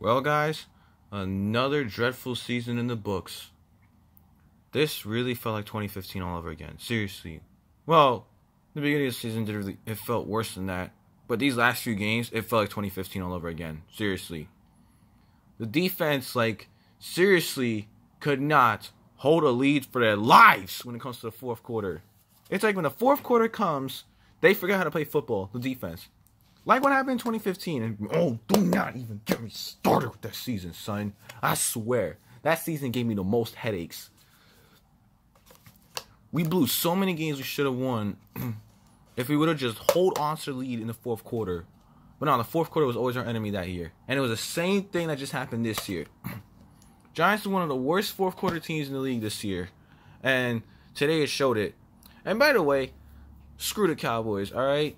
Well, guys, another dreadful season in the books. This really felt like 2015 all over again. Seriously. Well, the beginning of the season it felt worse than that. But these last few games, it felt like 2015 all over again. Seriously. The defense, seriously could not hold a lead for their lives when it comes to the fourth quarter. It's like when the fourth quarter comes, they forget how to play football, the defense. Like what happened in 2015. And, do not even get me started with that season, son. I swear. That season gave me the most headaches. We blew so many games we should have won if we would have just hold on to the lead in the fourth quarter. But no, the fourth quarter was always our enemy that year. And it was the same thing that just happened this year. Giants are one of the worst fourth quarter teams in the league this year. And today it showed it. And by the way, screw the Cowboys, alright?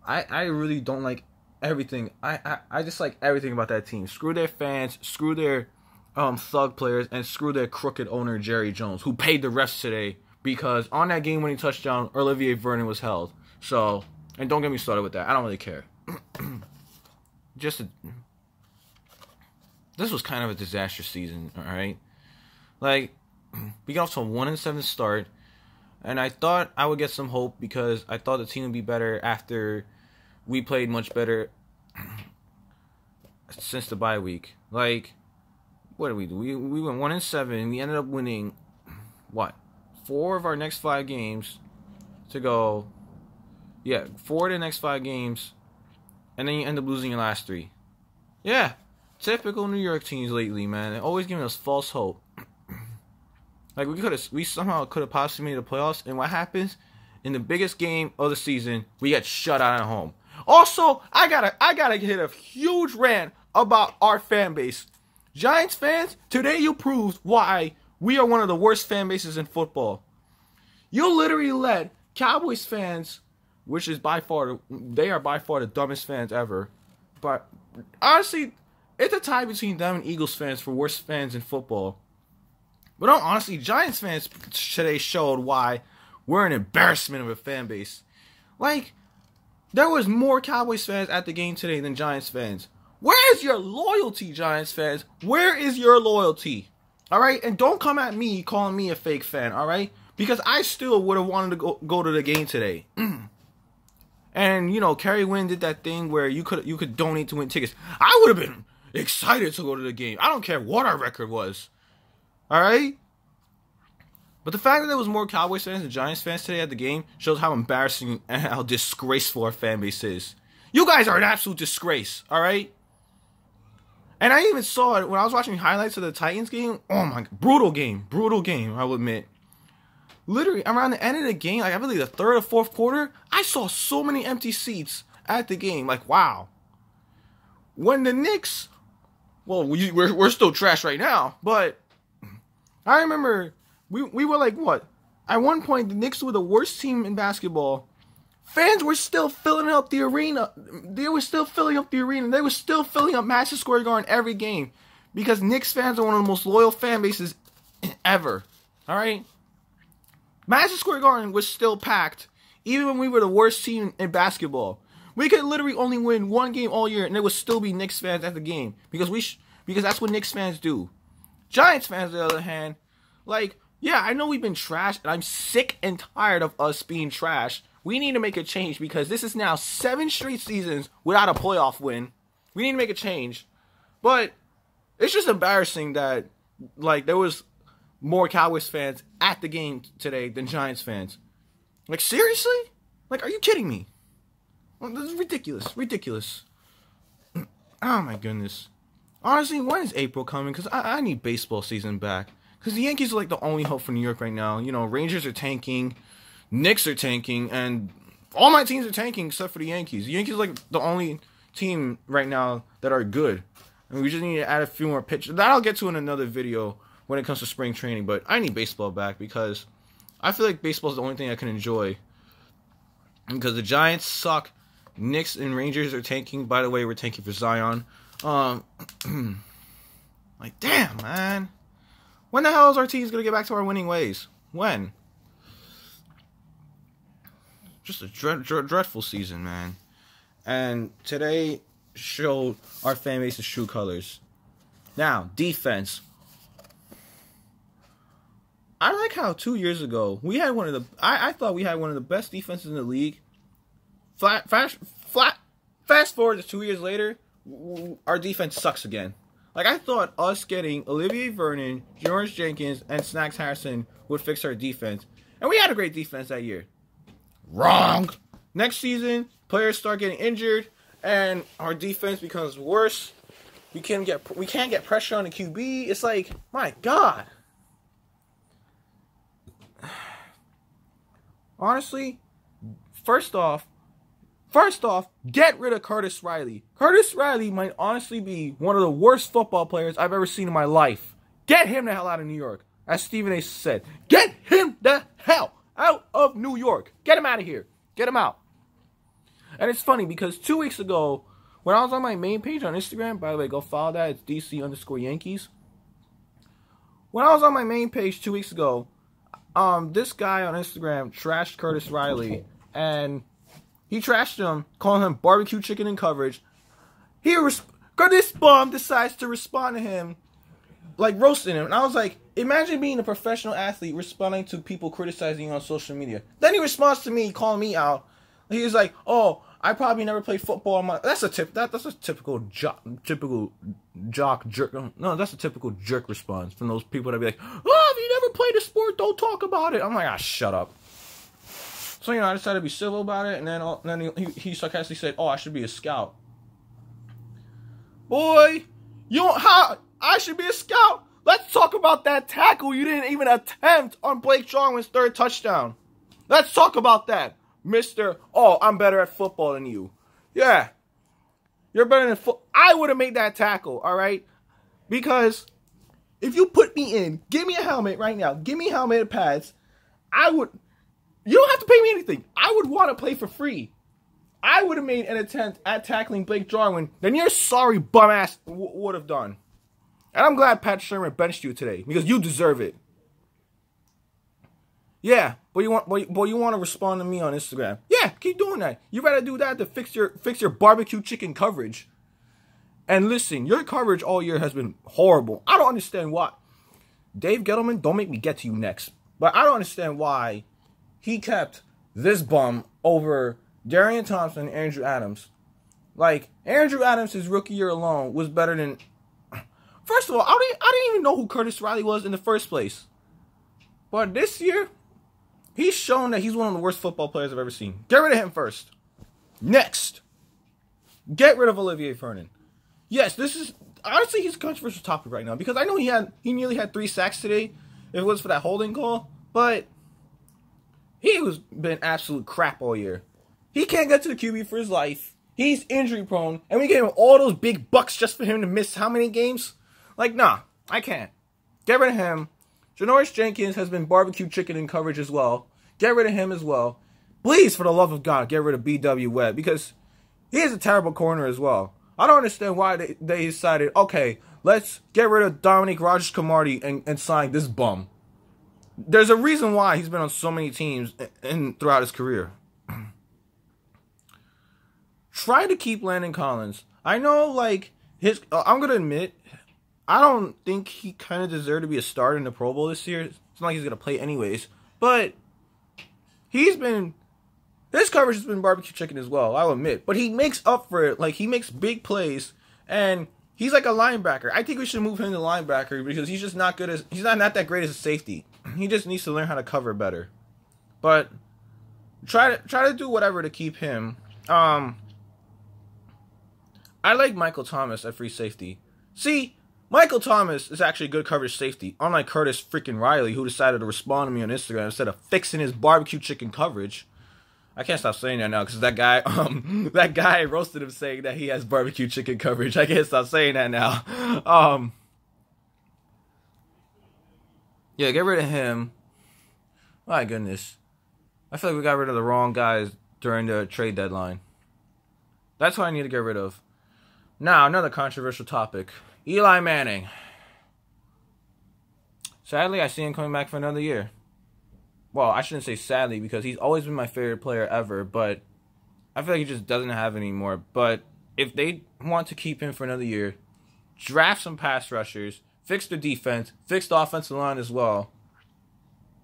I really don't like everything. I just like everything about that team. Screw their fans, screw their thug players, and screw their crooked owner, Jerry Jones, who paid the refs today because on that game-winning touchdown, Olivier Vernon was held. So, and don't get me started with that. I don't really care. This was kind of a disaster season, alright? We got off to a 1-7 start. And I thought I would get some hope because I thought the team would be better after we played much better since the bye week. What did we do? We went 1-7. We ended up winning, 4 of our next 5 games to go. Yeah, 4 of the next 5 games. And then you end up losing your last 3. Yeah, typical New York teams lately, man. They're always giving us false hope. We somehow could have possibly made the playoffs, and what happens in the biggest game of the season, we get shut out at home. Also, I gotta hit a huge rant about our fan base. Giants fans, today you proved why we are one of the worst fan bases in football. You literally let Cowboys fans, which is by far the dumbest fans ever. But honestly, it's a tie between them and Eagles fans for worst fans in football. But no, honestly, Giants fans today showed why we're an embarrassment of a fan base. There was more Cowboys fans at the game today than Giants fans. Where is your loyalty, Giants fans? Where is your loyalty? Alright? And don't come at me calling me a fake fan, alright? Because I still would have wanted to go to the game today. And, Kerry Wynn did that thing where you could donate to win tickets. I would have been excited to go to the game. I don't care what our record was. Alright? But the fact that there was more Cowboys fans than Giants fans today at the game shows how embarrassing and how disgraceful our fan base is. You guys are an absolute disgrace, alright? And I even saw it when I was watching highlights of the Titans game. Oh my, brutal game, I will admit. Literally, around the end of the game, I believe the third or fourth quarter, I saw so many empty seats at the game. Wow. When the Knicks, we're still trash right now, but I remember we were at one point the Knicks were the worst team in basketball. Fans were still filling up the arena. They were still filling up Madison Square Garden every game because Knicks fans are one of the most loyal fan bases ever. All right, Madison Square Garden was still packed even when we were the worst team in basketball. We could literally only win one game all year and there would still be Knicks fans at the game because that's what Knicks fans do. Giants fans, on the other hand, yeah, I know we've been trash, and I'm sick and tired of us being trash. We need to make a change because this is now 7 straight seasons without a playoff win. We need to make a change. But it's just embarrassing that, there was more Cowboys fans at the game today than Giants fans. Seriously? Are you kidding me? This is ridiculous. Oh, my goodness. Honestly, when is April coming? Because I need baseball season back. Because the Yankees are the only hope for New York right now. Rangers are tanking, Knicks are tanking, and all my teams are tanking except for the Yankees. The Yankees are the only team right now that are good. And we just need to add a few more pitchers. That I'll get to in another video when it comes to spring training. But I need baseball back because I feel like baseball is the only thing I can enjoy. Because the Giants suck. Knicks and Rangers are tanking. By the way, we're tanking for Zion. Damn, man. When the hell is our team going to get back to our winning ways? When? Just a dreadful season, man. And today showed our fan base's true colors. Now, defense. I like how 2 years ago we had one of the. I thought we had one of the best defenses in the league. Fast forward to 2 years later, our defense sucks again. Like, I thought us getting Olivier Vernon, George Jenkins, and Snacks Harrison would fix our defense, and we had a great defense that year. Wrong. Next season, players start getting injured, and our defense becomes worse. We can't get pressure on the QB. It's like, my God. Honestly, first off, get rid of Curtis Riley. Curtis Riley might honestly be one of the worst football players I've ever seen in my life. Get him the hell out of New York. As Stephen A. said, get him the hell out of New York. Get him out of here. Get him out. And it's funny because 2 weeks ago, when I was on my main page on Instagram, by the way, go follow that. It's DC_Yankees. When I was on my main page 2 weeks ago, this guy on Instagram trashed Curtis Riley, and he trashed him, calling him BBQ Chicken in coverage. This bum decides to respond to him, like roasting him. And I was like, imagine being a professional athlete responding to people criticizing you on social media. Then he responds to me, calling me out. He was like, "Oh, I probably never played football in my." That's a typical jock jerk. No, that's a typical jerk response from those people that be like, "Oh, if you never played a sport, don't talk about it." I'm like, shut up. So, I decided to be civil about it, and then he sarcastically said, "Oh, I should be a scout." Boy, I should be a scout. Let's talk about that tackle you didn't even attempt on Blake Jarwin's third touchdown. Let's talk about that, Mr. Oh, I'm better at football than you. Yeah, you're better than football. I would have made that tackle, all right? Because if you put me in, give me a helmet right now. Give me a helmet and pads. You don't have to pay me anything. I would want to play for free. I would have made an attempt at tackling Blake Jarwin than your sorry bum ass would have done. And I'm glad Pat Shermer benched you today because you deserve it. Yeah, but you want to respond to me on Instagram? Yeah, keep doing that. You rather do that to fix your BBQ Chicken coverage. And listen, your coverage all year has been horrible. I don't understand why. Dave Gettleman, don't make me get to you next. But I don't understand why he kept this bum over Darian Thompson and Andrew Adams. Like, Andrew Adams, his rookie year alone, was better than... First of all, I didn't even know who Curtis Riley was in the first place. But this year, he's shown that he's one of the worst football players I've ever seen. Get rid of him first. Next, get rid of Olivier Vernon. Yes, this is... Honestly, he's a controversial topic right now. Because I know he nearly had 3 sacks today. If it was for that holding call. But he was been absolute crap all year. He can't get to the QB for his life. He's injury prone. And we gave him all those big bucks just for him to miss how many games? Like, nah, I can't. Get rid of him. Janoris Jenkins has been BBQ Chicken in coverage as well. Get rid of him as well. Please, for the love of God, get rid of B.W. Webb. Because he is a terrible corner as well. I don't understand why they decided, okay, let's get rid of Dominic Rogers-Camardi and sign this bum. There's a reason why he's been on so many teams throughout his career. Try to keep Landon Collins. I know, like, I'm going to admit, I don't think he kind of deserved to be a starter in the Pro Bowl this year. It's not like he's going to play anyways. But his coverage has been BBQ Chicken as well, I'll admit. But he makes up for it. Like, he makes big plays. And he's like a linebacker. I think we should move him to linebacker because he's just not good as... He's not that great as a safety. He just needs to learn how to cover better. But try to do whatever to keep him. I like Michael Thomas at free safety. See, Michael Thomas is actually a good coverage safety, unlike Curtis freaking Riley, who decided to respond to me on Instagram instead of fixing his BBQ Chicken coverage. I can't stop saying that now because that guy roasted him saying that he has BBQ Chicken coverage. I can't stop saying that now. Yeah, get rid of him. My goodness. I feel like we got rid of the wrong guys during the trade deadline. That's what I need to get rid of. Now, another controversial topic. Eli Manning. Sadly, I see him coming back for another year. Well, I shouldn't say sadly because he's always been my favorite player ever, but I feel like he just doesn't have any more. But if they want to keep him for another year, draft some pass rushers, fix the defense, fix the offensive line as well.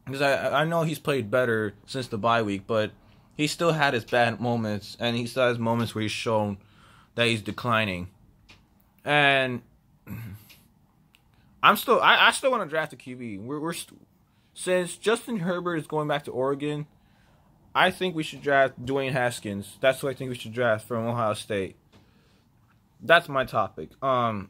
Because I know he's played better since the bye week, but he still had his bad moments, and he still has moments where he's shown that he's declining. And I still want to draft a QB. Since Justin Herbert is going back to Oregon, I think we should draft Dwayne Haskins. That's who I think we should draft from Ohio State. That's my topic. I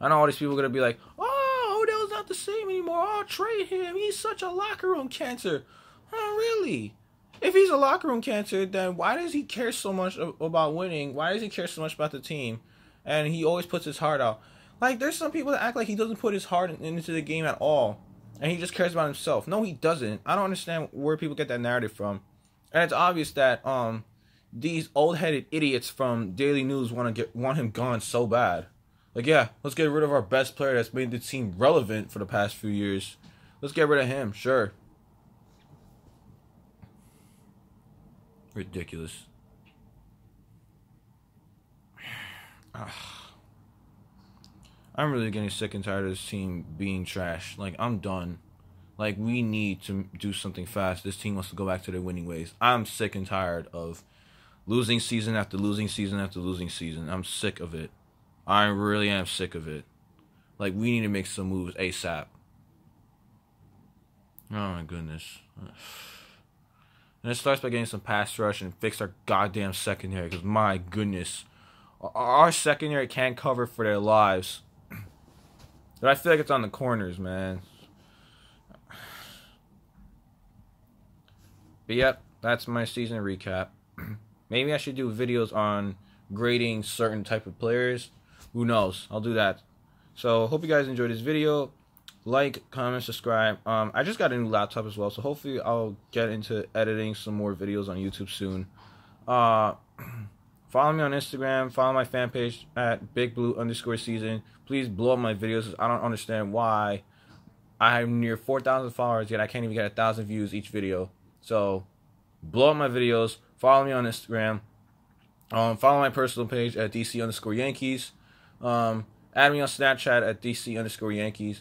know all these people are gonna be like, "Oh, Odell's not the same anymore. Oh, trade him. He's such a locker room cancer." Oh, really? If he's a locker room cancer, then why does he care so much about winning? Why does he care so much about the team? And he always puts his heart out. Like, there's some people that act like he doesn't put his heart into the game at all, and he just cares about himself. No, he doesn't. I don't understand where people get that narrative from. And it's obvious that these old-headed idiots from Daily News want him gone so bad. Like, yeah, let's get rid of our best player that's made the team relevant for the past few years. Let's get rid of him, sure. Ridiculous. I'm really getting sick and tired of this team being trash. Like, I'm done. Like, we need to do something fast. This team wants to go back to their winning ways. I'm sick and tired of losing season after losing season after losing season. I'm sick of it. I really am sick of it. Like, we need to make some moves ASAP. Oh, my goodness. And it starts by getting some pass rush and fix our goddamn secondary. Because, my goodness. Our secondary can't cover for their lives. But I feel like it's on the corners, man. But, yep. That's my season recap. Maybe I should do videos on grading certain type of players. Who knows? I'll do that. So, hope you guys enjoyed this video. Like, comment, subscribe. I just got a new laptop as well, so hopefully I'll get into editing some more videos on YouTube soon. Follow me on Instagram. Follow my fan page at BigBlue_season. Please blow up my videos. I don't understand why I have near 4,000 followers, yet I can't even get 1,000 views each video. So, blow up my videos. Follow me on Instagram. Follow my personal page at DC_Yankees. Add me on Snapchat at DC_Yankees.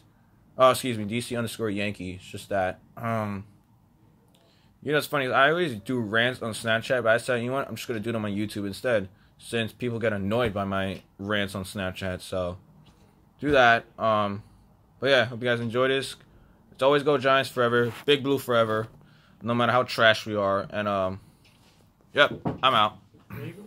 Oh, excuse me, DC_Yankee. It's just that. You know what's funny? I always do rants on Snapchat, but I said, you know what? I'm just going to do it on my YouTube instead, since people get annoyed by my rants on Snapchat. So, do that. But yeah, hope you guys enjoy this. It's always go Giants forever. Big Blue forever. No matter how trash we are. And, yep, I'm out. There you go.